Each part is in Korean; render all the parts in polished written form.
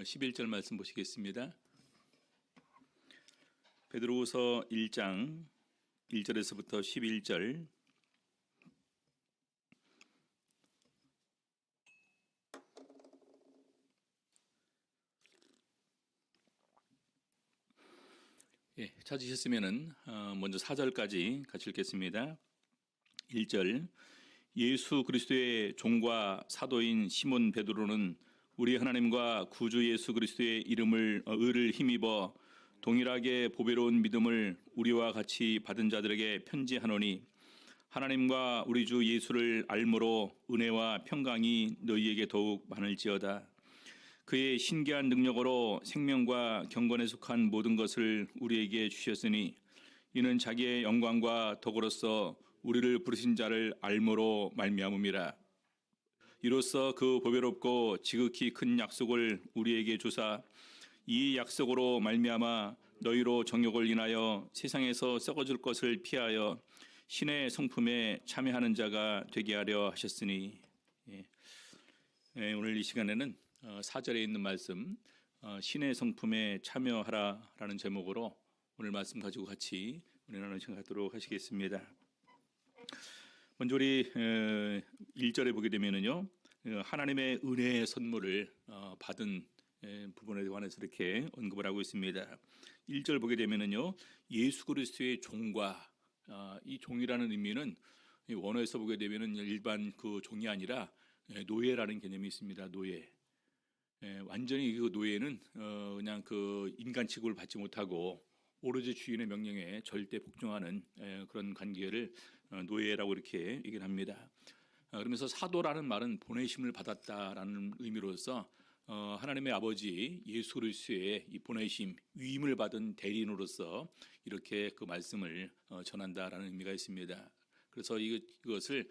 11절 말씀 보시겠습니다. 베드로후서 1장 1절에서부터 11절. 찾으셨으면은 먼저 4절까지 같이 읽겠습니다. 1절. 예수 그리스도의 종과 사도인 시몬 베드로는 우리 하나님과 구주 예수 그리스도의 의를 힘입어 동일하게 보배로운 믿음을 우리와 같이 받은 자들에게 편지하노니, 하나님과 우리 주 예수를 알므로 은혜와 평강이 너희에게 더욱 많을지어다. 그의 신기한 능력으로 생명과 경건에 속한 모든 것을 우리에게 주셨으니, 이는 자기의 영광과 덕으로서 우리를 부르신 자를 알므로 말미암음이라. 이로써 그 보배롭고 지극히 큰 약속을 우리에게 주사, 이 약속으로 말미암아 너희로 정욕을 인하여 세상에서 썩어질 것을 피하여 신의 성품에 참여하는 자가 되게 하려 하셨으니. 오늘 이 시간에는 4절에 있는 말씀, 신의 성품에 참여하라라는 제목으로 오늘 말씀 가지고 같이 은혜 나누는 시간 갖도록 하시겠습니다. 먼저 우리 1절에 보게 되면은요, 하나님의 은혜의 선물을 받은 부분에 관해서 이렇게 언급을 하고 있습니다. 1절 보게 되면은요, 예수 그리스도의 종과, 이 종이라는 의미는 원어에서 보게 되면은 일반 그 종이 아니라 노예라는 개념이 있습니다. 노예. 완전히 그 노예는 그냥 그 인간 취급을 받지 못하고 오로지 주인의 명령에 절대 복종하는 그런 관계를 노예라고 이렇게 얘기를 합니다. 그러면서 사도라는 말은 보내심을 받았다라는 의미로서 하나님의 아버지 예수 그리스도의 이 보내심, 위임을 받은 대리인으로서 이렇게 그 말씀을 전한다라는 의미가 있습니다. 그래서 이것을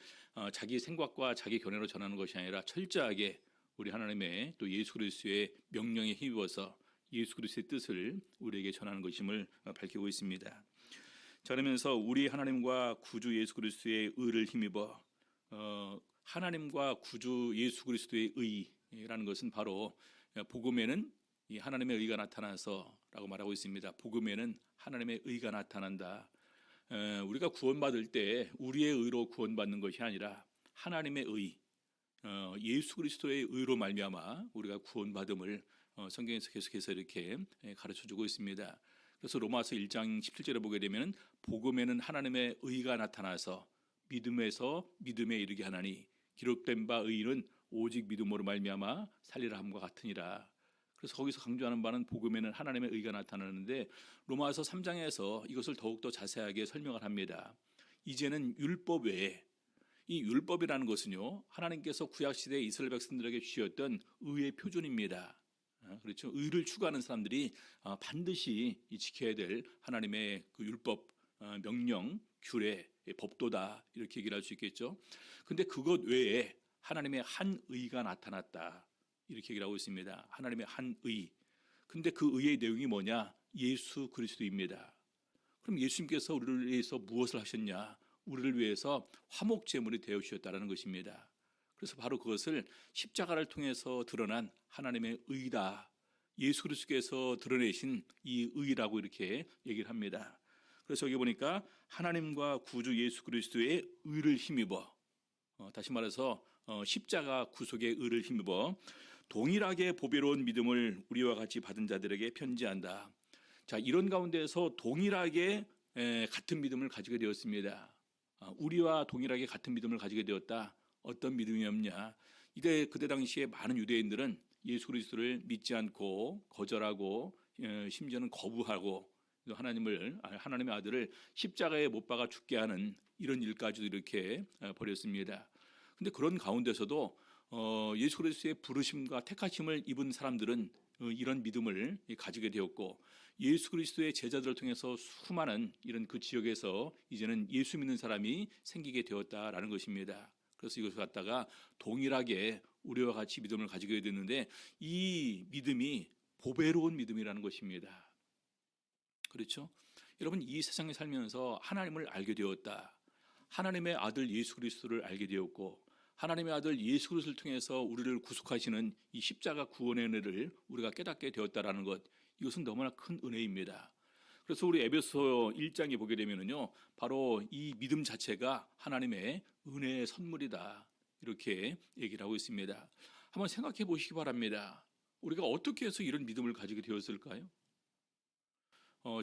자기 생각과 자기 견해로 전하는 것이 아니라 철저하게 우리 하나님의 또 예수 그리스도의 명령에 힘입어서 예수 그리스도의 뜻을 우리에게 전하는 것임을 밝히고 있습니다. 자, 그러면서 우리 하나님과 구주 예수 그리스도의 의를 힘입어, 하나님과 구주 예수 그리스도의 의라는 것은 바로 복음에는 이 하나님의 의가 나타나서라고 말하고 있습니다. 복음에는 하나님의 의가 나타난다. 우리가 구원받을 때 우리의 의로 구원받는 것이 아니라 하나님의 의, 예수 그리스도의 의로 말미암아 우리가 구원받음을 성경에서 계속해서 이렇게 가르쳐주고 있습니다. 그래서 로마서 1장 17절에 보게 되면 복음에는 하나님의 의가 나타나서 믿음에서 믿음에 이르게 하나니, 기록된 바 의는 오직 믿음으로 말미암아 살리라 함과 같으니라. 그래서 거기서 강조하는 바는 복음에는 하나님의 의가 나타나는데, 로마서 3장에서 이것을 더욱더 자세하게 설명을 합니다. 이제는 율법 외에, 이 율법이라는 것은요, 하나님께서 구약시대에 이스라엘 백성들에게 주셨던 의의 표준입니다. 그렇죠. 의를 추구하는 사람들이 반드시 지켜야 될 하나님의 그 율법, 명령, 규례, 법도다, 이렇게 얘기를 할 수 있겠죠. 근데 그것 외에 하나님의 한 의가 나타났다, 이렇게 얘기를 하고 있습니다. 하나님의 한 의. 근데 그 의의 내용이 뭐냐? 예수 그리스도입니다. 그럼 예수님께서 우리를 위해서 무엇을 하셨냐? 우리를 위해서 화목제물이 되어 주셨다는 것입니다. 그래서 바로 그것을 십자가를 통해서 드러난 하나님의 의다, 예수 그리스도께서 드러내신 이 의라고 이렇게 얘기를 합니다. 그래서 여기 보니까 하나님과 구주 예수 그리스도의 의를 힘입어, 다시 말해서 십자가 구속의 의를 힘입어 동일하게 보배로운 믿음을 우리와 같이 받은 자들에게 편지한다. 자, 이런 가운데서 동일하게 같은 믿음을 가지게 되었습니다. 우리와 동일하게 같은 믿음을 가지게 되었다. 어떤 믿음이었냐? 그때 당시에 많은 유대인들은 예수 그리스도를 믿지 않고 거절하고 심지어는 거부하고 하나님의 아들을 십자가에 못 박아 죽게 하는 이런 일까지도 이렇게 벌였습니다. 그런데 그런 가운데서도 예수 그리스도의 부르심과 택하심을 입은 사람들은 이런 믿음을 가지게 되었고, 예수 그리스도의 제자들을 통해서 수많은 이런 그 지역에서 이제는 예수 믿는 사람이 생기게 되었다라는 것입니다. 그래서 이것을 갖다가 동일하게 우리와 같이 믿음을 가지게 됐는데, 이 믿음이 보배로운 믿음이라는 것입니다. 그렇죠? 여러분, 이 세상에 살면서 하나님을 알게 되었다. 하나님의 아들 예수 그리스도를 알게 되었고, 하나님의 아들 예수 그리스도를 통해서 우리를 구속하시는 이 십자가 구원의 은혜를 우리가 깨닫게 되었다라는 것, 이것은 너무나 큰 은혜입니다. 그래서 우리 에베소 1장에 보게 되면은요, 바로 이 믿음 자체가 하나님의 은혜의 선물이다, 이렇게 얘기를 하고 있습니다. 한번 생각해 보시기 바랍니다. 우리가 어떻게 해서 이런 믿음을 가지게 되었을까요?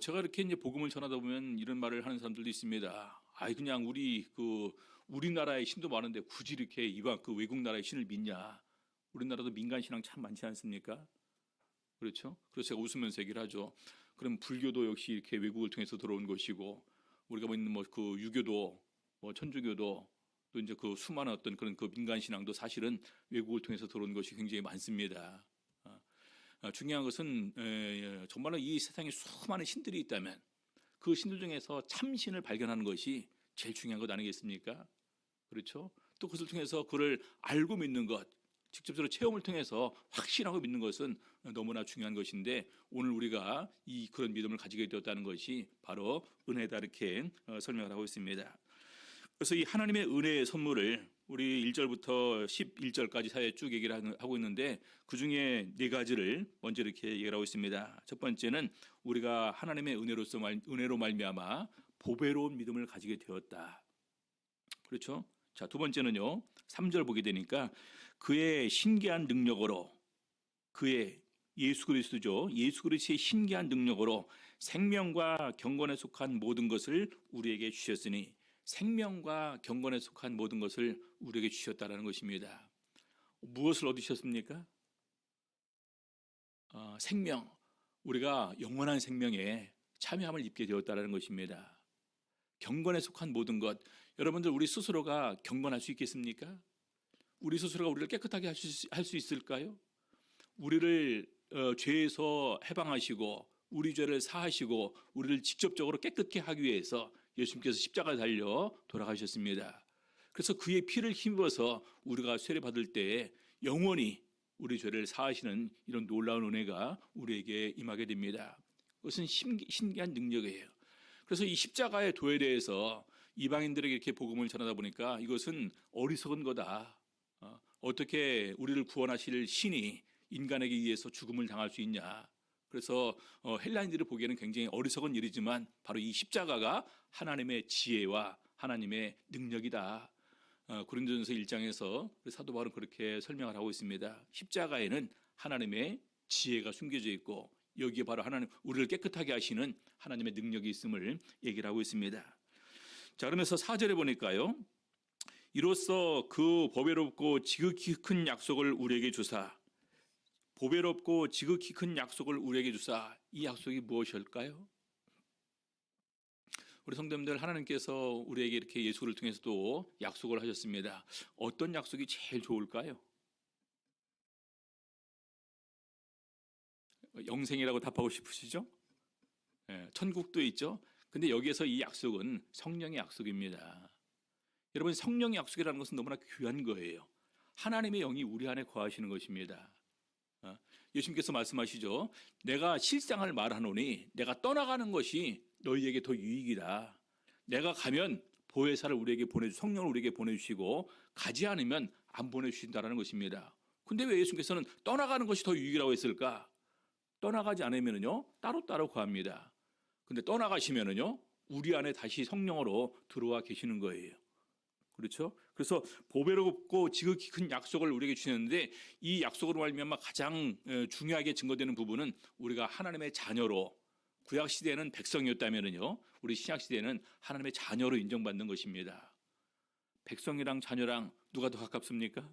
제가 이렇게 이제 복음을 전하다 보면 이런 말을 하는 사람들도 있습니다. 아이, 그냥 우리나라에 신도 많은데 굳이 이렇게 이방 외국 나라의 신을 믿냐? 우리나라도 민간 신앙 참 많지 않습니까? 그렇죠? 그래서 제가 웃으면서 얘기를 하죠. 그럼 불교도 역시 이렇게 외국을 통해서 들어온 것이고, 우리가 있는 그 유교도, 천주교도, 또 이제 그 수많은 어떤 그런 그 민간 신앙도 사실은 외국을 통해서 들어온 것이 굉장히 많습니다. 중요한 것은 정말로 이 세상에 수많은 신들이 있다면 그 신들 중에서 참신을 발견하는 것이 제일 중요한 것 아니겠습니까? 그렇죠? 또 그것을 통해서 그를 알고 믿는 것, 직접적으로 체험을 통해서 확신하고 믿는 것은 너무나 중요한 것인데, 오늘 우리가 그런 믿음을 가지게 되었다는 것이 바로 은혜다, 이렇게 설명을 하고 있습니다. 그래서 이 하나님의 은혜의 선물을 우리 1절부터 11절까지 사이에 쭉 얘기를 하고 있는데, 그 중에 네 가지를 먼저 이렇게 얘기를 하고 있습니다. 첫 번째는 우리가 하나님의 은혜로 말미암아 보배로운 믿음을 가지게 되었다. 그렇죠? 자, 두 번째는요, 3절 보게 되니까 그의 신기한 능력으로, 그의 예수 그리스도죠. 예수 그리스도의 신기한 능력으로 생명과 경건에 속한 모든 것을 우리에게 주셨으니, 생명과 경건에 속한 모든 것을 우리에게 주셨다라는 것입니다. 무엇을 얻으셨습니까? 생명, 우리가 영원한 생명에 참여함을 입게 되었다라는 것입니다. 경건에 속한 모든 것, 여러분들 우리 스스로가 경건할 수 있겠습니까? 우리 스스로가 우리를 깨끗하게 할 수 있을까요? 우리를 죄에서 해방하시고 우리 죄를 사하시고 우리를 직접적으로 깨끗게 하기 위해서 예수님께서 십자가에 달려 돌아가셨습니다. 그래서 그의 피를 힘입어서 우리가 세례받을 때에 영원히 우리 죄를 사하시는 이런 놀라운 은혜가 우리에게 임하게 됩니다. 그것은 신기한 능력이에요. 그래서 이 십자가의 도에 대해서 이방인들에게 이렇게 복음을 전하다 보니까 이것은 어리석은 거다. 어떻게 우리를 구원하실 신이 인간에게 의해서 죽음을 당할 수 있냐. 그래서 헬라인들이 보기에는 굉장히 어리석은 일이지만 바로 이 십자가가 하나님의 지혜와 하나님의 능력이다. 고린도전서 1장에서 사도 바울은 그렇게 설명을 하고 있습니다. 십자가에는 하나님의 지혜가 숨겨져 있고 여기에 바로 하나님, 우리를 깨끗하게 하시는 하나님의 능력이 있음을 얘기를 하고 있습니다. 자, 그러면서 4절에 보니까요, 이로써 그 보배롭고 지극히 큰 약속을 우리에게 주사, 보배롭고 지극히 큰 약속을 우리에게 주사, 이 약속이 무엇일까요? 우리 성도님들, 하나님께서 우리에게 이렇게 예수를 통해서도 약속을 하셨습니다. 어떤 약속이 제일 좋을까요? 영생이라고 답하고 싶으시죠? 천국도 있죠. 근데 여기에서 이 약속은 성령의 약속입니다. 여러분, 성령의 약속이라는 것은 너무나 귀한 거예요. 하나님의 영이 우리 안에 거하시는 것입니다. 예수님께서 말씀하시죠. 내가 실상을 말하노니 내가 떠나가는 것이 너희에게 더 유익이다. 내가 가면 보혜사를 우리에게 성령을 우리에게 보내주시고 가지 않으면 안 보내주신다라는 것입니다. 근데 왜 예수님께서는 떠나가는 것이 더 유익이라고 했을까? 떠나가지 않으면요 따로따로 거합니다. 근데 떠나가시면은요 우리 안에 다시 성령으로 들어와 계시는 거예요. 그렇죠? 그래서 보배롭고 지극히 큰 약속을 우리에게 주셨는데, 이 약속으로 말미암아 가장 중요하게 증거되는 부분은 우리가 하나님의 자녀로, 구약 시대에는 백성이었다면은요 우리 신약 시대에는 하나님의 자녀로 인정받는 것입니다. 백성이랑 자녀랑 누가 더 가깝습니까?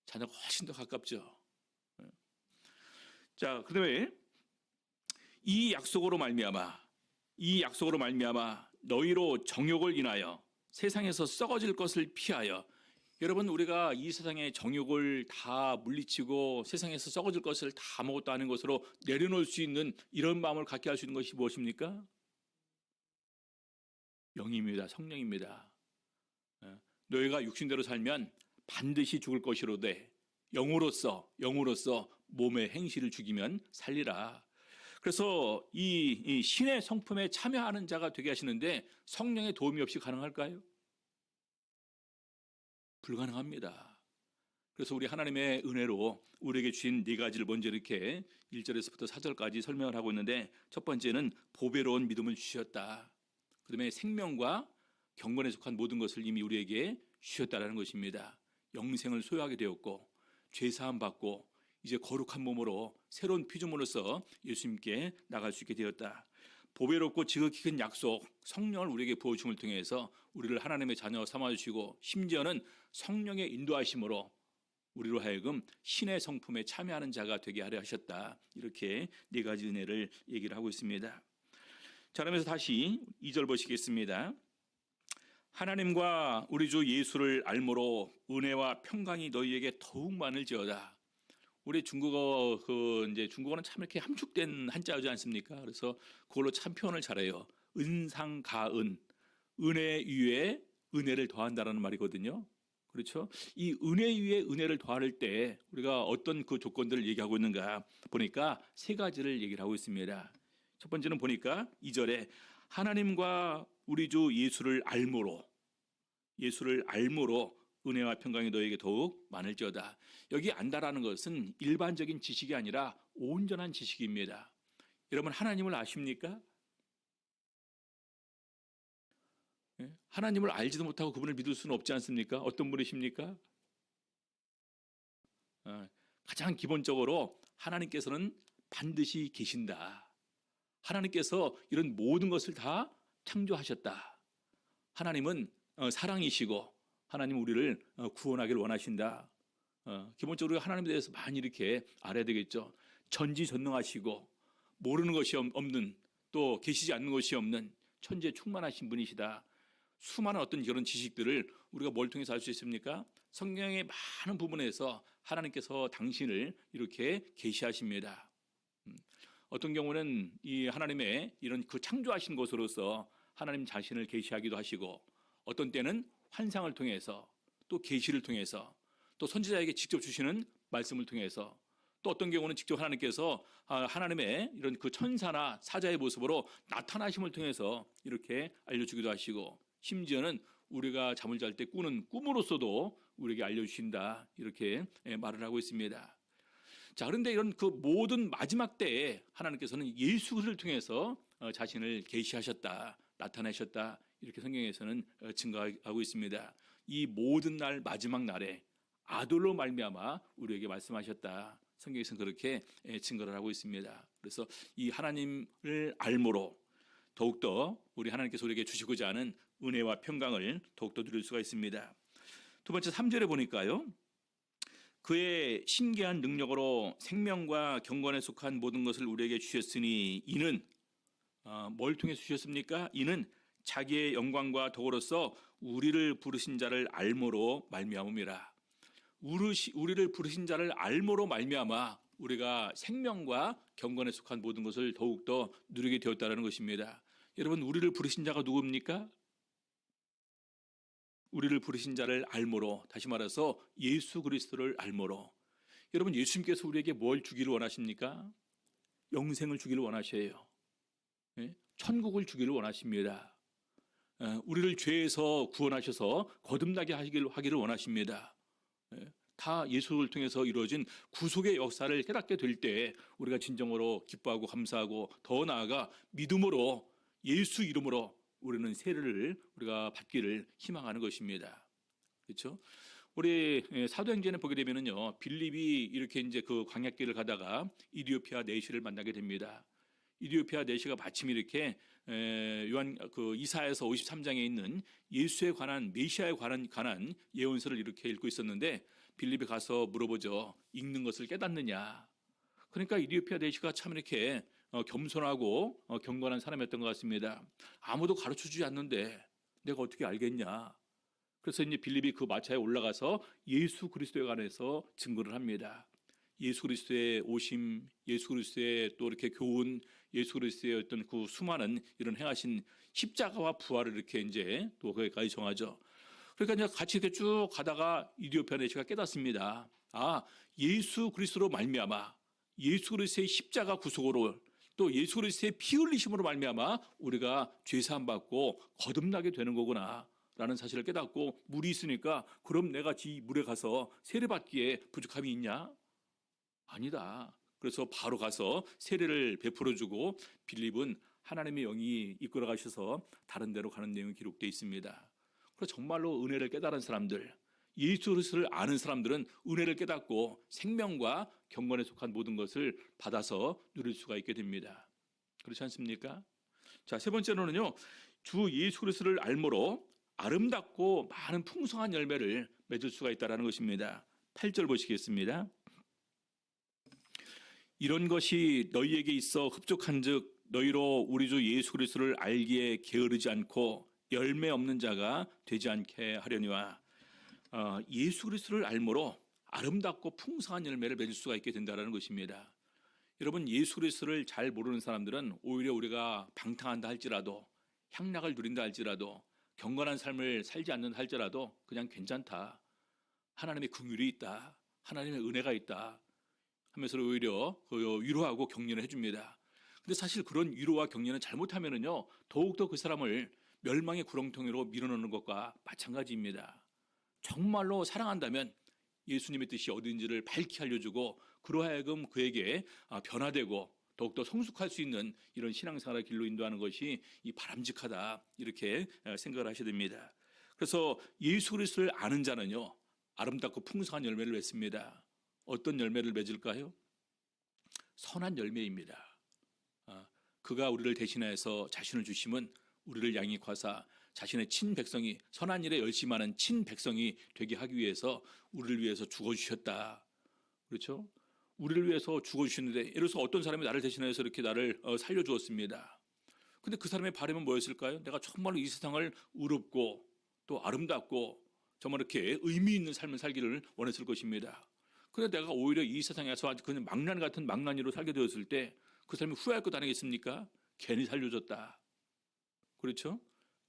자녀가 훨씬 더 가깝죠. 자, 그다음에 이 약속으로 말미암아 너희로 정욕을 인하여 세상에서 썩어질 것을 피하여, 여러분, 우리가 이 세상의 정욕을 다 물리치고 세상에서 썩어질 것을 다 아무것도 아닌 것으로 내려놓을 수 있는 이런 마음을 갖게 할 수 있는 것이 무엇입니까? 영입니다. 성령입니다. 너희가 육신대로 살면 반드시 죽을 것이로되 영으로서 몸의 행실을 죽이면 살리라. 그래서 이 신의 성품에 참여하는 자가 되게 하시는데 성령의 도움이 없이 가능할까요? 불가능합니다. 그래서 우리 하나님의 은혜로 우리에게 주신 네 가지를 먼저 이렇게 1절에서부터 4절까지 설명을 하고 있는데, 첫 번째는 보배로운 믿음을 주셨다. 그다음에 생명과 경건에 속한 모든 것을 이미 우리에게 주셨다라는 것입니다. 영생을 소유하게 되었고 죄사함 받고 이제 거룩한 몸으로 새로운 피조물로서 예수님께 나갈 수 있게 되었다. 보배롭고 지극히 큰 약속, 성령을 우리에게 부어줌을 통해서 우리를 하나님의 자녀 삼아주시고, 심지어는 성령의 인도하심으로 우리로 하여금 신의 성품에 참여하는 자가 되게 하려 하셨다. 이렇게 네 가지 은혜를 얘기를 하고 있습니다. 자, 그러면서 다시 2절 보시겠습니다. 하나님과 우리 주 예수를 알므로 은혜와 평강이 너희에게 더욱 많을지어다. 우리 중국어 중국어는 참 이렇게 함축된 한자어지 않습니까? 그래서 그걸로 참 표현을 잘해요. 은상가은, 은혜 위에 은혜를 더한다라는 말이거든요. 그렇죠? 이 은혜 위에 은혜를 더할 때 우리가 어떤 그 조건들을 얘기하고 있는가 보니까 세 가지를 얘기를 하고 있습니다. 첫 번째는 보니까 2절에 하나님과 우리 주 예수를 알므로 은혜와 평강이 너에게 더욱 많을지어다. 여기 안다라는 것은 일반적인 지식이 아니라 온전한 지식입니다. 여러분, 하나님을 아십니까? 하나님을 알지도 못하고 그분을 믿을 수는 없지 않습니까? 어떤 분이십니까? 가장 기본적으로 하나님께서는 반드시 계신다. 하나님께서 이런 모든 것을 다 창조하셨다. 하나님은 사랑이시고 하나님 우리를 구원하기를 원하신다. 기본적으로 하나님에 대해서 많이 이렇게 알아야 되겠죠. 전지전능하시고 모르는 것이 없는, 또 계시지 않는 것이 없는 천지에 충만하신 분이시다. 수많은 어떤 이런 지식들을 우리가 뭘 통해서 알 수 있습니까? 성경의 많은 부분에서 하나님께서 당신을 이렇게 계시하십니다. 어떤 경우는 이 하나님의 이런 그 창조하신 것으로서 하나님 자신을 계시하기도 하시고, 어떤 때는 환상을 통해서, 또 계시를 통해서, 또 선지자에게 직접 주시는 말씀을 통해서, 또 어떤 경우는 직접 하나님께서 하나님의 이런 그 천사나 사자의 모습으로 나타나심을 통해서 이렇게 알려주기도 하시고, 심지어는 우리가 잠을 잘 때 꾸는 꿈으로서도 우리에게 알려주신다. 이렇게 말을 하고 있습니다. 자, 그런데 이런 그 모든 마지막 때에 하나님께서는 예수 그리스도를 통해서 자신을 계시하셨다, 나타내셨다. 이렇게 성경에서는 증거하고 있습니다. 이 모든 날 마지막 날에 아들로 말미암아 우리에게 말씀하셨다. 성경에서는 그렇게 증거를 하고 있습니다. 그래서 이 하나님을 알므로 더욱더 우리 하나님께서 우리에게 주시고자 하는 은혜와 평강을 더욱더 누릴 수가 있습니다. 두 번째 3절에 보니까요, 그의 신기한 능력으로 생명과 경건에 속한 모든 것을 우리에게 주셨으니 이는 뭘 통해서 주셨습니까? 이는 자기의 영광과 덕으로서 우리를 부르신 자를 알므로 말미암음이라. 우리를 부르신 자를 알므로 말미암아 우리가 생명과 경건에 속한 모든 것을 더욱더 누리게 되었다는 것입니다. 여러분, 우리를 부르신 자가 누굽니까? 우리를 부르신 자를 알므로, 다시 말해서 예수 그리스도를 알므로. 여러분, 예수님께서 우리에게 뭘 주기를 원하십니까? 영생을 주기를 원하셔요. 천국을 주기를 원하십니다. 우리를 죄에서 구원하셔서 거듭나게 하기를 원하십니다. 다 예수를 통해서 이루어진 구속의 역사를 깨닫게 될 때 우리가 진정으로 기뻐하고 감사하고, 더 나아가 믿음으로 예수 이름으로 우리는 세례를 우리가 받기를 희망하는 것입니다. 그렇죠? 우리 사도행전에 보게 되면은요, 빌립이 이렇게 이제 그 광야길을 가다가 이디오피아 내시를 만나게 됩니다. 이디오피아 내시가 마침 이렇게 요한 그 이사야서 53장에 있는 예수에 관한, 메시아에 관한 예언서를 이렇게 읽고 있었는데, 빌립이 가서 물어보죠. 읽는 것을 깨닫느냐? 그러니까 이디오피아 내시가 참 이렇게 겸손하고 경건한 사람이었던 것 같습니다. 아무도 가르쳐주지 않는데 내가 어떻게 알겠냐? 그래서 이제 빌립이 그 마차에 올라가서 예수 그리스도에 관해서 증거를 합니다. 예수 그리스도의 오심, 예수 그리스도의 또 이렇게 교훈, 예수 그리스도의 어떤 그 수많은 이런 행하신 십자가와 부활을 이렇게 이제 또 거기까지 정하죠. 그러니까 이제 같이 이렇게 쭉 가다가 이디오피아 내시가 깨닫습니다. 예수 그리스도로 말미암아, 예수 그리스도의 십자가 구속으로, 또 예수 그리스도의 피 흘리심으로 말미암아 우리가 죄 사함 받고 거듭나게 되는 거구나. 라는 사실을 깨닫고 물이 있으니까 그럼 내가 이 물에 가서 세례받기에 부족함이 있냐? 아니다. 그래서 바로 가서 세례를 베풀어주고 빌립은 하나님의 영이 이끌어 가셔서 다른 데로 가는 내용이 기록되어 있습니다. 그래서 정말로 은혜를 깨달은 사람들, 예수 그리스도를 아는 사람들은 은혜를 깨닫고 생명과 경건에 속한 모든 것을 받아서 누릴 수가 있게 됩니다. 그렇지 않습니까? 자, 세 번째로는요, 주 예수 그리스도를 알므로 아름답고 많은 풍성한 열매를 맺을 수가 있다는 것입니다. 8절 보시겠습니다. 이런 것이 너희에게 있어 흡족한즉 너희로 우리 주 예수 그리스도를 알기에 게으르지 않고 열매 없는 자가 되지 않게 하려니와. 예수 그리스도를 알므로 아름답고 풍성한 열매를 맺을 수가 있게 된다는 것입니다. 여러분, 예수 그리스도를 잘 모르는 사람들은 오히려 우리가 방탕한다 할지라도, 향락을 누린다 할지라도, 경건한 삶을 살지 않는다 할지라도 그냥 괜찮다, 하나님의 긍휼이 있다, 하나님의 은혜가 있다 하면서 오히려 위로하고 격려를 해줍니다. 근데 사실 그런 위로와 격려는 잘못하면은요, 더욱더 그 사람을 멸망의 구렁텅이로 밀어넣는 것과 마찬가지입니다. 정말로 사랑한다면 예수님의 뜻이 어딘지를 밝히 알려주고 그러하여금 그에게 변화되고 더욱더 성숙할 수 있는 이런 신앙생활의 길로 인도하는 것이 바람직하다, 이렇게 생각을 하셔야 됩니다. 그래서 예수 그리스도를 아는 자는요, 아름답고 풍성한 열매를 맺습니다. 어떤 열매를 맺을까요? 선한 열매입니다. 그가 우리를 대신해서 자신을 주심은 우리를 양육하사 자신의 친백성이, 선한 일에 열심하는 친백성이 되게 하기 위해서 우리를 위해서 죽어주셨다. 그렇죠? 우리를 위해서 죽어주셨는데, 예를 들어서 어떤 사람이 나를 대신해서 이렇게 나를 살려주었습니다. 근데 그 사람의 바람은 뭐였을까요? 내가 정말로 이 세상을 의롭고 또 아름답고 정말 이렇게 의미 있는 삶을 살기를 원했을 것입니다. 그런데 내가 오히려 이 세상에서 그냥 망난 같은 망나니로 살게 되었을 때 그 사람이 후회할 것 아니겠습니까? 괜히 살려줬다. 그렇죠?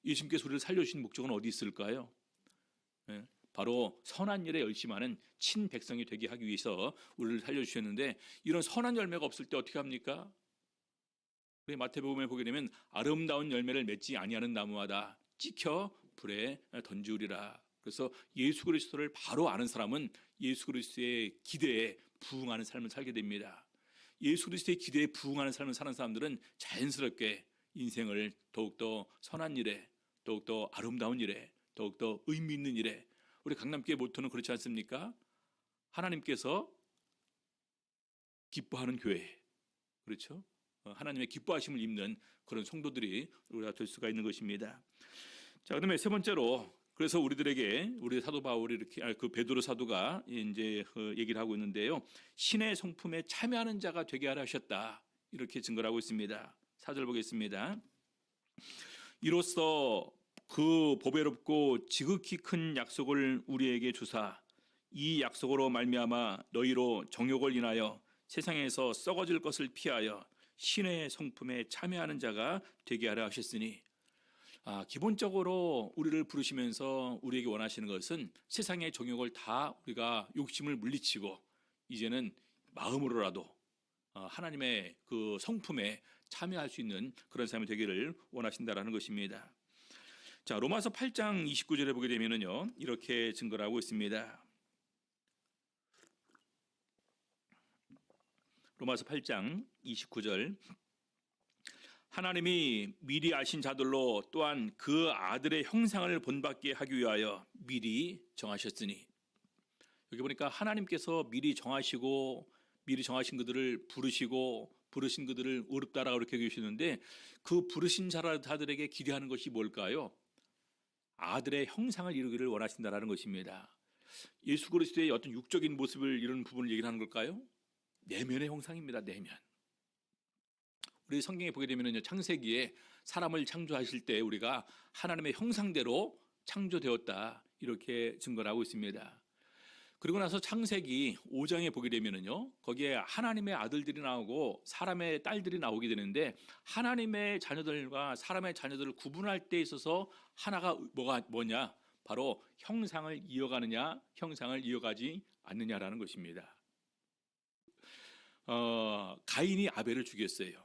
예수님께서 우리를 살려주신 목적은 어디 있을까요? 바로 선한 일에 열심하는 친백성이 되게 하기 위해서 우리를 살려주셨는데, 이런 선한 열매가 없을 때 어떻게 합니까? 우리 마태복음에 보게 되면 아름다운 열매를 맺지 아니하는 나무마다 찍혀 불에 던지우리라. 그래서 예수 그리스도를 바로 아는 사람은 예수 그리스도의 기대에 부응하는 삶을 살게 됩니다. 예수 그리스도의 기대에 부응하는 삶을 사는 사람들은 자연스럽게 인생을 더욱더 선한 일에, 더욱더 아름다운 일에, 더욱더 의미 있는 일에, 우리 강남교회 모토는 그렇지 않습니까? 하나님께서 기뻐하는 교회, 그렇죠? 하나님의 기뻐하심을 입는 그런 성도들이 우리가 될 수가 있는 것입니다. 자, 그다음에 세 번째로, 그래서 우리들에게 우리 사도 바울이 이렇게 그 베드로 사도가 이제 얘기를 하고 있는데요, 신의 성품에 참여하는 자가 되게 하려 하셨다, 이렇게 증거를 하고 있습니다. 4절 보겠습니다. 이로써 그 보배롭고 지극히 큰 약속을 우리에게 주사 이 약속으로 말미암아 너희로 정욕을 인하여 세상에서 썩어질 것을 피하여 신의 성품에 참여하는 자가 되게 하려 하셨으니. 기본적으로 우리를 부르시면서 우리에게 원하시는 것은 세상의 정욕을 다 우리가 욕심을 물리치고 이제는 마음으로라도 하나님의 그 성품에 참여할 수 있는 그런 삶이 되기를 원하신다라는 것입니다. 자, 로마서 8장 29절에 보게 되면은요, 이렇게 증거를 하고 있습니다. 로마서 8장 29절. 하나님이 미리 아신 자들로 또한 그 아들의 형상을 본받게 하기 위하여 미리 정하셨으니. 여기 보니까 하나님께서 미리 정하시고 미리 정하신 그들을 부르시고 부르신 그들을 의롭다라고 이렇게 계시는데, 그 부르신 자들에게 기대하는 것이 뭘까요? 아들의 형상을 이루기를 원하신다라는 것입니다. 예수 그리스도의 어떤 육적인 모습을 이런 부분을 얘기를 하는 걸까요? 내면의 형상입니다. 내면. 우리 성경에 보게 되면요, 창세기에 사람을 창조하실 때 우리가 하나님의 형상대로 창조되었다, 이렇게 증거를 하고 있습니다. 그리고 나서 창세기 5장에 보게 되면요, 거기에 하나님의 아들들이 나오고 사람의 딸들이 나오게 되는데, 하나님의 자녀들과 사람의 자녀들을 구분할 때 있어서 하나가 뭐냐? 바로 형상을 이어가느냐, 형상을 이어가지 않느냐라는 것입니다. 가인이 아벨을 죽였어요.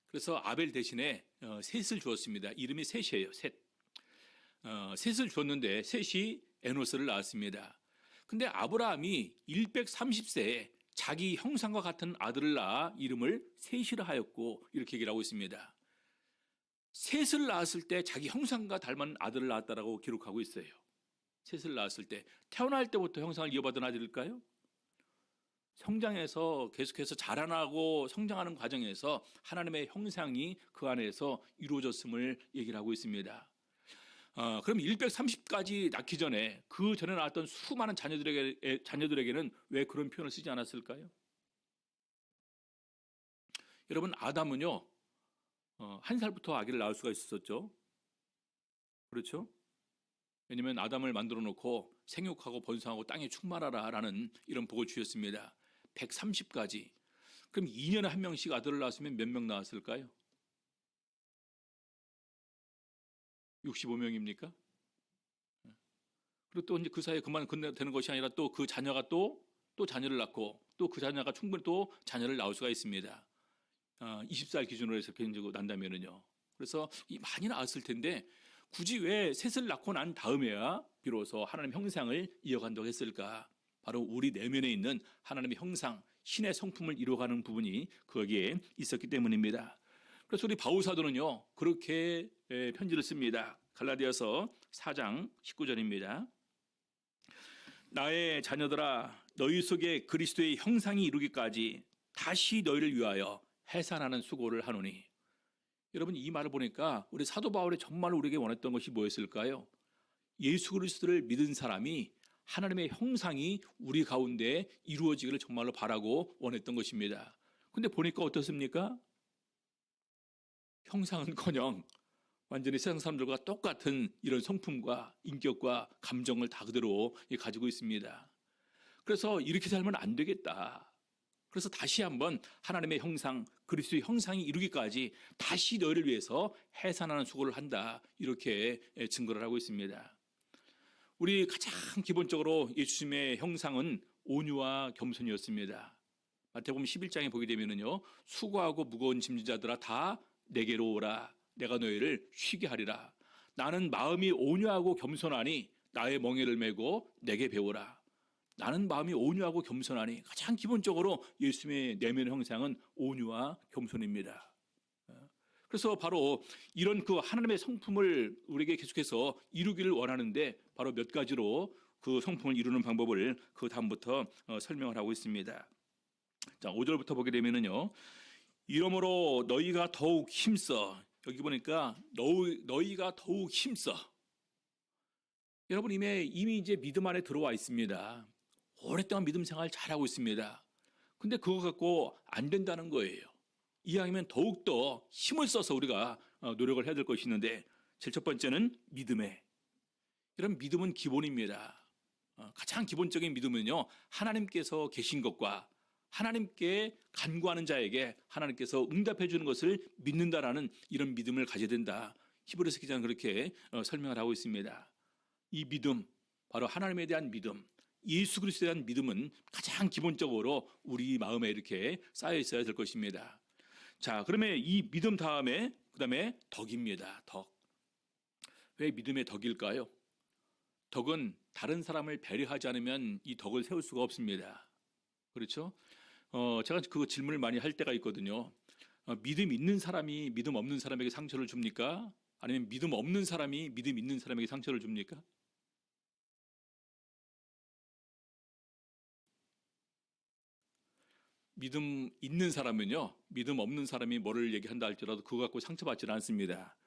그래서 아벨 대신에 셋을 주었습니다. 이름이 셋이에요. 셋. 셋을 주었는데 셋이 에노스를 낳았습니다. 근데 아브라함이 130세에 자기 형상과 같은 아들을 낳아 이름을 셋이라 하였고 이렇게 얘기를 하고 있습니다. 셋을 낳았을 때 자기 형상과 닮은 아들을 낳았다라고 기록하고 있어요. 셋을 낳았을 때 태어날 때부터 형상을 이어받은 아들일까요? 성장해서 계속해서 자라나고 성장하는 과정에서 하나님의 형상이 그 안에서 이루어졌음을 얘기를 하고 있습니다. 그럼 130까지 낳기 전에 그 전에 낳았던 수많은 자녀들에게는 왜 그런 표현을 쓰지 않았을까요? 여러분, 아담은요, 1살부터 아기를 낳을 수가 있었죠. 그렇죠? 왜냐하면 아담을 만들어 놓고 생육하고 번성하고 땅에 충만하라 라는 이런 복을 주셨습니다. 130까지. 그럼 2년에 한 명씩 아들을 낳았으면 몇 명 낳았을까요? 65명입니까? 그리고 또 이제 그 사이에 그만 되는 것이 아니라 또 그 자녀가 또 자녀를 낳고 또 그 자녀가 충분히 또 자녀를 낳을 수가 있습니다. 20살 기준으로 해서 이렇게 난다면은요. 그래서 많이 낳았을 텐데 굳이 왜 셋을 낳고 난 다음에야 비로소 하나님 형상을 이어간다고 했을까? 바로 우리 내면에 있는 하나님의 형상, 신의 성품을 이루어가는 부분이 거기에 있었기 때문입니다. 그래서 우리 바울 사도는요, 그렇게 편지를 씁니다. 갈라디아서 4장 19절입니다. 나의 자녀들아, 너희 속에 그리스도의 형상이 이루기까지 다시 너희를 위하여 해산하는 수고를 하노니. 여러분, 이 말을 보니까 우리 사도 바울이 정말 우리에게 원했던 것이 뭐였을까요? 예수 그리스도를 믿은 사람이 하나님의 형상이 우리 가운데 이루어지기를 정말로 바라고 원했던 것입니다. 근데 보니까 어떻습니까? 형상은커녕 완전히 세상 사람들과 똑같은 이런 성품과 인격과 감정을 다 그대로 가지고 있습니다. 그래서 이렇게 살면 안 되겠다. 그래서 다시 한번 하나님의 형상, 그리스도의 형상이 이루기까지 다시 너희를 위해서 해산하는 수고를 한다. 이렇게 증거를 하고 있습니다. 우리 가장 기본적으로 예수님의 형상은 온유와 겸손이었습니다. 마태복음 11장에 보게 되면요, 수고하고 무거운 짐진 자들아 다 내게로 오라. 내가 너희를 쉬게 하리라. 나는 마음이 온유하고 겸손하니 나의 멍에를 메고 내게 배우라. 나는 마음이 온유하고 겸손하니 가장 기본적으로 예수님의 내면 형상은 온유와 겸손입니다. 그래서 바로 이런 그 하나님의 성품을 우리에게 계속해서 이루기를 원하는데 바로 몇 가지로 그 성품을 이루는 방법을 그 다음부터 설명을 하고 있습니다. 자, 5절부터 보게 되면은요. 이러므로 너희가 더욱 힘써. 여기 보니까 너희가 더욱 힘써. 여러분 이미 이제 믿음 안에 들어와 있습니다. 오랫동안 믿음 생활 잘하고 있습니다. 근데 그거 갖고 안 된다는 거예요. 이왕이면 더욱더 힘을 써서 우리가 노력을 해야 될 것이 있는데 제일 첫 번째는 믿음에. 이런 믿음은 기본입니다. 가장 기본적인 믿음은요, 하나님께서 계신 것과 하나님께 간구하는 자에게 하나님께서 응답해 주는 것을 믿는다라는 이런 믿음을 가져야 된다. 히브리서 기자는 그렇게 설명을 하고 있습니다. 이 믿음, 바로 하나님에 대한 믿음, 예수 그리스도에 대한 믿음은 가장 기본적으로 우리 마음에 이렇게 쌓여 있어야 될 것입니다. 자, 그러면 이 믿음 다음에 그다음에 덕입니다. 덕. 왜 믿음의 덕일까요? 덕은 다른 사람을 배려하지 않으면 이 덕을 세울 수가 없습니다. 그렇죠? 제가 그 질문을 많이 할 때가 있거든요. 믿음 있는 사람이 믿음 없는 사람에게 상처를 줍니까? 아니면 믿음 없는 사람이 믿음 있는 사람에게 상처를 줍니까? 믿음 있는 사람은요, 믿음 없는 사람이 뭐를 얘기한다 할지라도 그거 갖고 상처받지는 않습니다.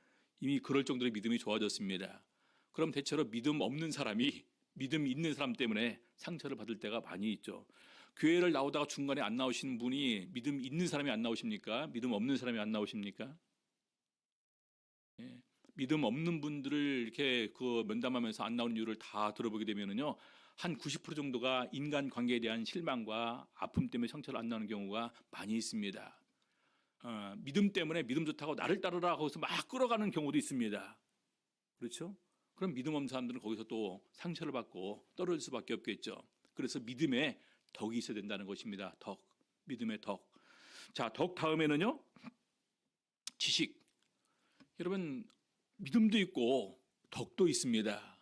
이미 그럴 정도로 믿음이 좋아졌습니다. 그럼 대체로 믿음 없는 사람이 믿음 있는 사람 때문에 상처를 받을 때가 많이 있죠. 교회를 나오다가 중간에 안 나오시는 분이 믿음 있는 사람이 안 나오십니까? 믿음 없는 사람이 안 나오십니까? 예. 믿음 없는 분들을 이렇게 그 면담하면서 안 나오는 이유를 다 들어보게 되면은요, 한 90% 정도가 인간 관계에 대한 실망과 아픔 때문에 상처를 안 나오는 경우가 많이 있습니다. 믿음 때문에 믿음 좋다고 나를 따르라 하고서 막 끌어가는 경우도 있습니다. 그렇죠? 그럼 믿음 없는 사람들은 거기서 또 상처를 받고 떨어질 수밖에 없겠죠. 그래서 믿음에 덕이 있어야 된다는 것입니다. 덕, 믿음의 덕. 자, 덕 다음에는요, 지식. 여러분 믿음도 있고 덕도 있습니다.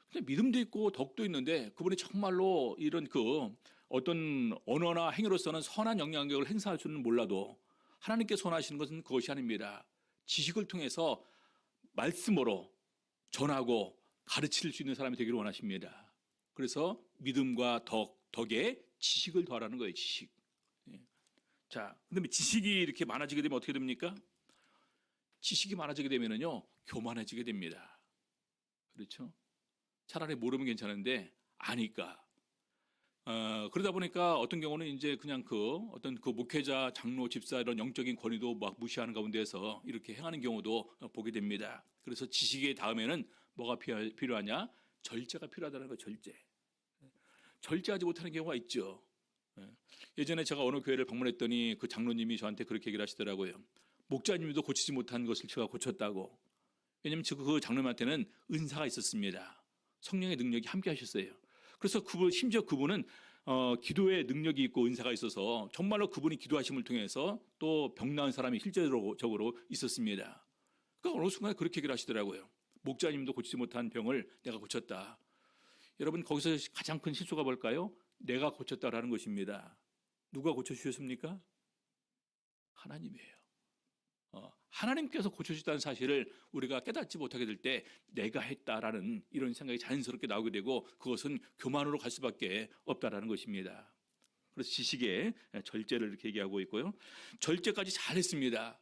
근데 믿음도 있고 덕도 있는데 그분이 정말로 이런 그 어떤 언어나 행위로서는 선한 영향력을 행사할 줄은 몰라도 하나님께 선하시는 것은 그것이 아닙니다. 지식을 통해서 말씀으로 전하고 가르칠 수 있는 사람이 되기를 원하십니다. 그래서 믿음과 덕에 지식을 더하라는 거예요. 지식. 자, 근데 지식이 이렇게 많아지게 되면 어떻게 됩니까? 지식이 많아지게 되면은요, 교만해지게 됩니다. 그렇죠? 차라리 모르면 괜찮은데 아니까. 그러다 보니까 어떤 경우는 이제 그냥 어떤 목회자, 장로, 집사 이런 영적인 권위도 막 무시하는 가운데서 이렇게 행하는 경우도 보게 됩니다. 그래서 지식의 다음에는 뭐가 필요하냐? 절제가 필요하다는 거예요. 절제하지 못하는 경우가 있죠. 예전에 제가 어느 교회를 방문했더니 그 장로님이 저한테 그렇게 얘기를 하시더라고요. 목자님도 고치지 못한 것을 제가 고쳤다고. 왜냐하면 그 장로님한테는 은사가 있었습니다. 성령의 능력이 함께 하셨어요. 그래서 심지어 그분은 기도의 능력이 있고 은사가 있어서 정말로 그분이 기도하심을 통해서 또 병 나은 사람이 실제적으로 있었습니다. 그러니까 어느 순간에 그렇게 얘기를 하시더라고요. 목자님도 고치지 못한 병을 내가 고쳤다. 여러분 거기서 가장 큰 실수가 뭘까요? 내가 고쳤다라는 것입니다. 누가 고쳐주셨습니까? 하나님이에요. 하나님께서 고쳐주셨다는 사실을 우리가 깨닫지 못하게 될 때 내가 했다라는 이런 생각이 자연스럽게 나오게 되고 그것은 교만으로 갈 수밖에 없다라는 것입니다. 그래서 지식의 절제를 이렇게 얘기하고 있고요. 절제까지 잘했습니다.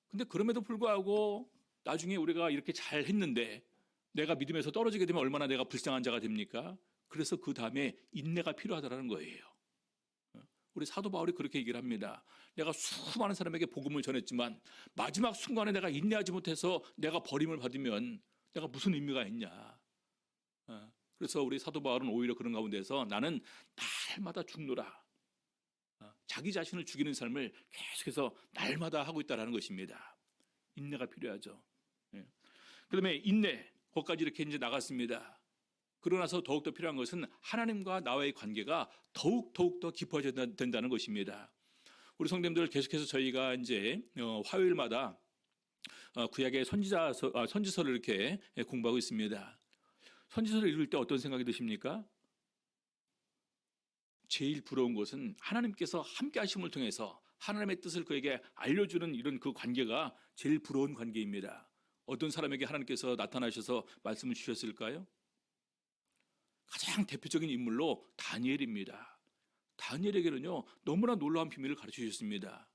근데 그럼에도 불구하고 나중에 우리가 이렇게 잘했는데 내가 믿음에서 떨어지게 되면 얼마나 내가 불쌍한 자가 됩니까? 그래서 그 다음에 인내가 필요하다는 거예요. 우리 사도 바울이 그렇게 얘기를 합니다. 내가 수많은 사람에게 복음을 전했지만 마지막 순간에 내가 인내하지 못해서 내가 버림을 받으면 내가 무슨 의미가 있냐. 그래서 우리 사도 바울은 오히려 그런 가운데서 나는 날마다 죽노라. 자기 자신을 죽이는 삶을 계속해서 날마다 하고 있다는 것입니다. 인내가 필요하죠. 그다음에 인내, 거기까지 이렇게 이제 나갔습니다. 그러나서 더욱더 필요한 것은 하나님과 나와의 관계가 더욱더 깊어져야 된다는 것입니다. 우리 성도님들 계속해서 저희가 이제 화요일마다 구약의 선지서를 이렇게 공부하고 있습니다. 선지서를 읽을 때 어떤 생각이 드십니까? 제일 부러운 것은 하나님께서 함께 하심을 통해서 하나님의 뜻을 그에게 알려주는 이런 그 관계가 제일 부러운 관계입니다. 어떤 사람에게 하나님께서 나타나셔서 말씀을 주셨을까요? 가장 대표적인 인물로 다니엘입니다. 다니엘에게는요 너무나 놀라운 비밀을 가르치셨습니다.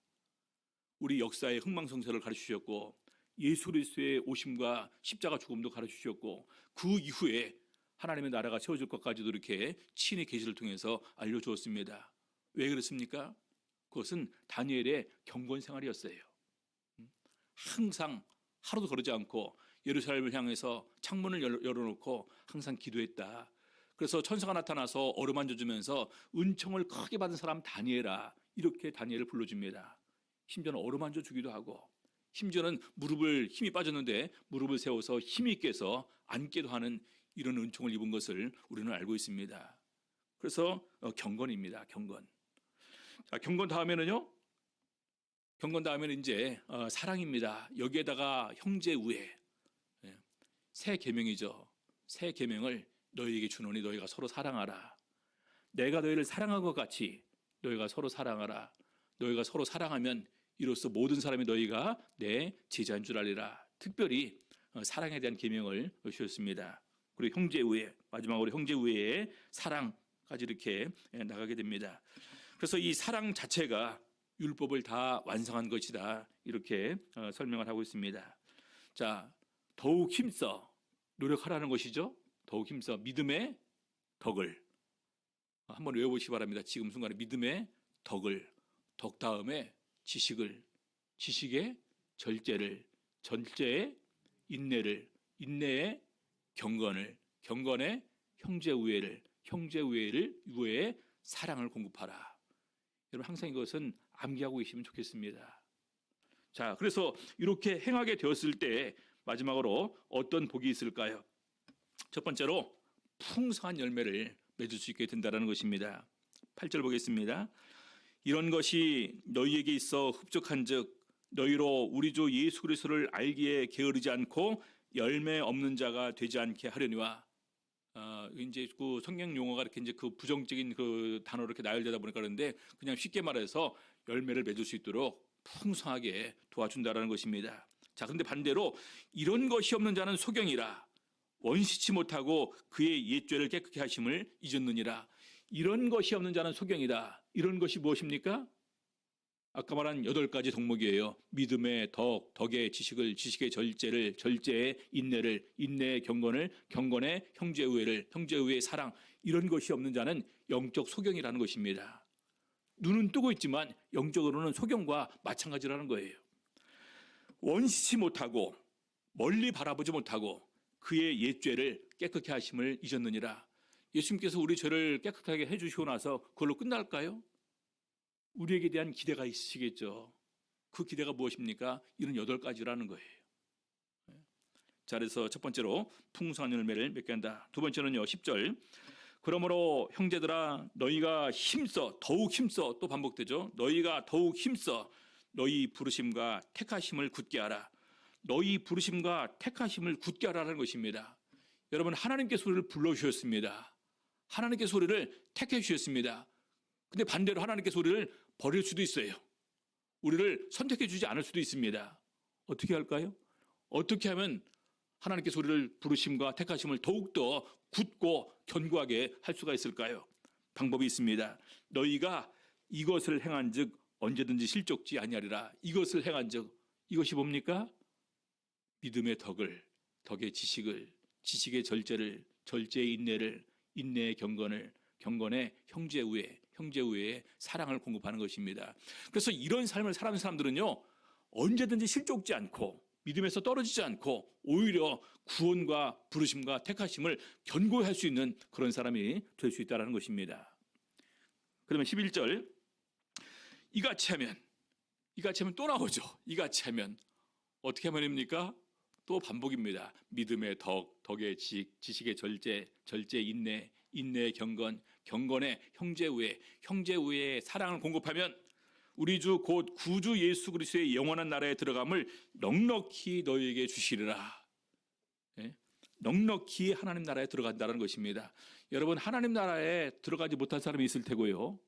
우리 역사의 흥망성쇠를 가르치셨고 예수 그리스도의 오심과 십자가 죽음도 가르치셨고 그 이후에 하나님의 나라가 세워질 것까지도 이렇게 친히 계시를 통해서 알려주었습니다. 왜 그렇습니까? 그것은 다니엘의 경건 생활이었어요. 항상 하루도 거르지 않고 예루살렘을 향해서 창문을 열어놓고 항상 기도했다. 그래서 천사가 나타나서 어루만져 주면서 은총을 크게 받은 사람 다니엘아 이렇게 다니엘을 불러줍니다. 심지어는 어루만져 주기도 하고 심지어는 무릎을 힘이 빠졌는데 무릎을 세워서 힘이 있게 해서 앉게도 하는 이런 은총을 입은 것을 우리는 알고 있습니다. 그래서 경건입니다. 경건. 자, 경건 다음에는요. 경건 다음에는 이제 사랑입니다. 여기에다가 형제 우애. 새 계명이죠. 새 계명을 너희에게 주노니 너희가 서로 사랑하라. 내가 너희를 사랑한 것 같이 너희가 서로 사랑하라. 너희가 서로 사랑하면 이로써 모든 사람이 너희가 내 제자인 줄 알리라. 특별히 사랑에 대한 계명을 주셨습니다. 그리고 형제 우애, 마지막으로 형제 우애의 사랑까지 이렇게 나가게 됩니다. 그래서 이 사랑 자체가 율법을 다 완성한 것이다. 이렇게 설명을 하고 있습니다. 자, 더욱 힘써 노력하라는 것이죠. 더욱 힘써 믿음의 덕을 한번 외워보시기 바랍니다. 지금 순간에 믿음의 덕을, 덕 다음에 지식을, 지식의 절제를, 절제의 인내를, 인내의 경건을, 경건의 형제 우애를, 형제 우애의 사랑을 공급하라. 여러분 항상 이것은 암기하고 계시면 좋겠습니다. 자, 그래서 이렇게 행하게 되었을 때 마지막으로 어떤 복이 있을까요? 첫 번째로 풍성한 열매를 맺을 수 있게 된다는 것입니다. 8절 보겠습니다. 이런 것이 너희에게 있어 흡족한즉 너희로 우리 주 예수 그리스도를 알기에 게으르지 않고 열매 없는 자가 되지 않게 하려니와 이제 그 성경 용어가 이렇게 이제 그 부정적인 그 단어로 이렇게 나열되다 보니까 그런데 그냥 쉽게 말해서 열매를 맺을 수 있도록 풍성하게 도와준다라는 것입니다. 자, 근데 반대로 이런 것이 없는 자는 소경이라 원시치 못하고 그의 옛죄를 깨끗게 하심을 잊었느니라. 이런 것이 없는 자는 소경이다. 이런 것이 무엇입니까? 아까 말한 8가지 덕목이에요. 믿음의 덕, 덕의 지식을, 지식의 절제를, 절제의 인내를, 인내의 경건을, 경건의 형제의회를, 형제의회의 사랑, 이런 것이 없는 자는 영적 소경이라는 것입니다. 눈은 뜨고 있지만 영적으로는 소경과 마찬가지라는 거예요. 원시치 못하고 멀리 바라보지 못하고 그의 옛죄를 깨끗게 하심을 잊었느니라. 예수님께서 우리 죄를 깨끗하게 해주시고 나서 그걸로 끝날까요? 우리에게 대한 기대가 있으시겠죠. 그 기대가 무엇입니까? 이런 8가지라는 거예요. 자, 그래서 첫 번째로 풍성한 열매를 맺게 한다. 두 번째는요, 10절. 그러므로 형제들아 너희가 힘써, 더욱 힘써, 또 반복되죠. 너희가 더욱 힘써 너희 부르심과 택하심을 굳게 하라. 너희 부르심과 택하심을 굳게 하라는 것입니다. 여러분, 하나님께서 우리를 불러주셨습니다. 하나님께서 우리를 택해 주셨습니다. 근데 반대로 하나님께서 우리를 버릴 수도 있어요. 우리를 선택해 주지 않을 수도 있습니다. 어떻게 할까요? 어떻게 하면 하나님께서 우리를 부르심과 택하심을 더욱더 굳고 견고하게 할 수가 있을까요? 방법이 있습니다. 너희가 이것을 행한즉 언제든지 실족지 아니하리라. 이것을 행한즉, 이것이 뭡니까? 믿음의 덕을, 덕의 지식을, 지식의 절제를, 절제의 인내를, 인내의 경건을, 경건의 형제우애, 형제우애의 사랑을 공급하는 것입니다. 그래서 이런 삶을 살아가는 사람들은요, 언제든지 실족지 않고 믿음에서 떨어지지 않고 오히려 구원과 부르심과 택하심을 견고히 할 수 있는 그런 사람이 될 수 있다는 것입니다. 그러면 11절, 이같이 하면 또 나오죠. 이같이 하면 어떻게 하면입니까? 또 반복입니다. 믿음의 덕, 덕의 지식, 지식의 절제, 절제의 인내, 인내의 경건, 경건의 형제우애, 형제우애의 사랑을 공급하면 우리 주 곧 구주 예수 그리스도의 영원한 나라에 들어감을 넉넉히 너희에게 주시리라. 예? 넉넉히 하나님 나라에 들어간다는 것입니다. 여러분, 하나님 나라에 들어가지 못한 사람이 있을 테고요,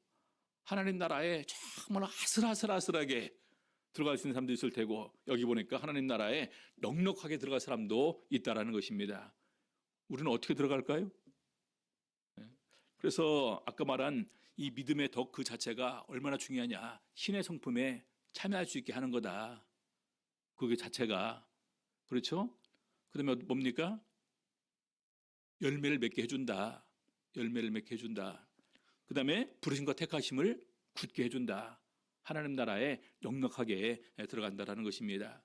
하나님 나라에 정말 아슬아슬하게 들어갈 수 있는 사람도 있을 테고, 여기 보니까 하나님 나라에 넉넉하게 들어갈 사람도 있다는 것입니다. 우리는 어떻게 들어갈까요? 그래서 아까 말한 이 믿음의 덕 그 자체가 얼마나 중요하냐. 신의 성품에 참여할 수 있게 하는 거다. 그게 자체가. 그렇죠? 그 다음에 뭡니까? 열매를 맺게 해준다. 열매를 맺게 해준다. 그 다음에 부르심과 택하심을 굳게 해준다. 하나님 나라에 넉넉하게 들어간다는 것입니다.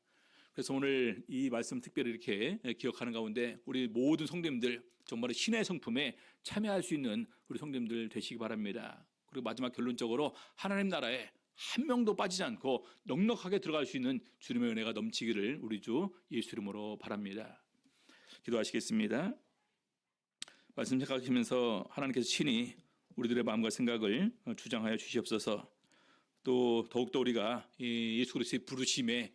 그래서 오늘 이 말씀 특별히 이렇게 기억하는 가운데 우리 모든 성도님들 정말 신의 성품에 참여할 수 있는 우리 성도님들 되시기 바랍니다. 그리고 마지막 결론적으로 하나님 나라에 한 명도 빠지지 않고 넉넉하게 들어갈 수 있는 주님의 은혜가 넘치기를 우리 주 예수 이름으로 바랍니다. 기도하시겠습니다. 말씀 생각하시면서 하나님께서 친히 우리들의 마음과 생각을 주장하여 주시옵소서. 또 더욱더 우리가 이 예수 그리스도의 부르심에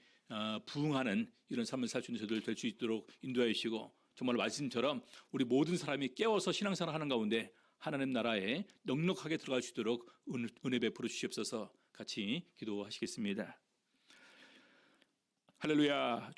부응하는 이런 삶을 살 수 있는 저들 될 수 있도록 인도하여 주시고, 정말 말씀처럼 우리 모든 사람이 깨워서 신앙생활 하는 가운데 하나님 나라에 넉넉하게 들어갈 수 있도록 은혜 베풀어 주시옵소서. 같이 기도하시겠습니다. 할렐루야.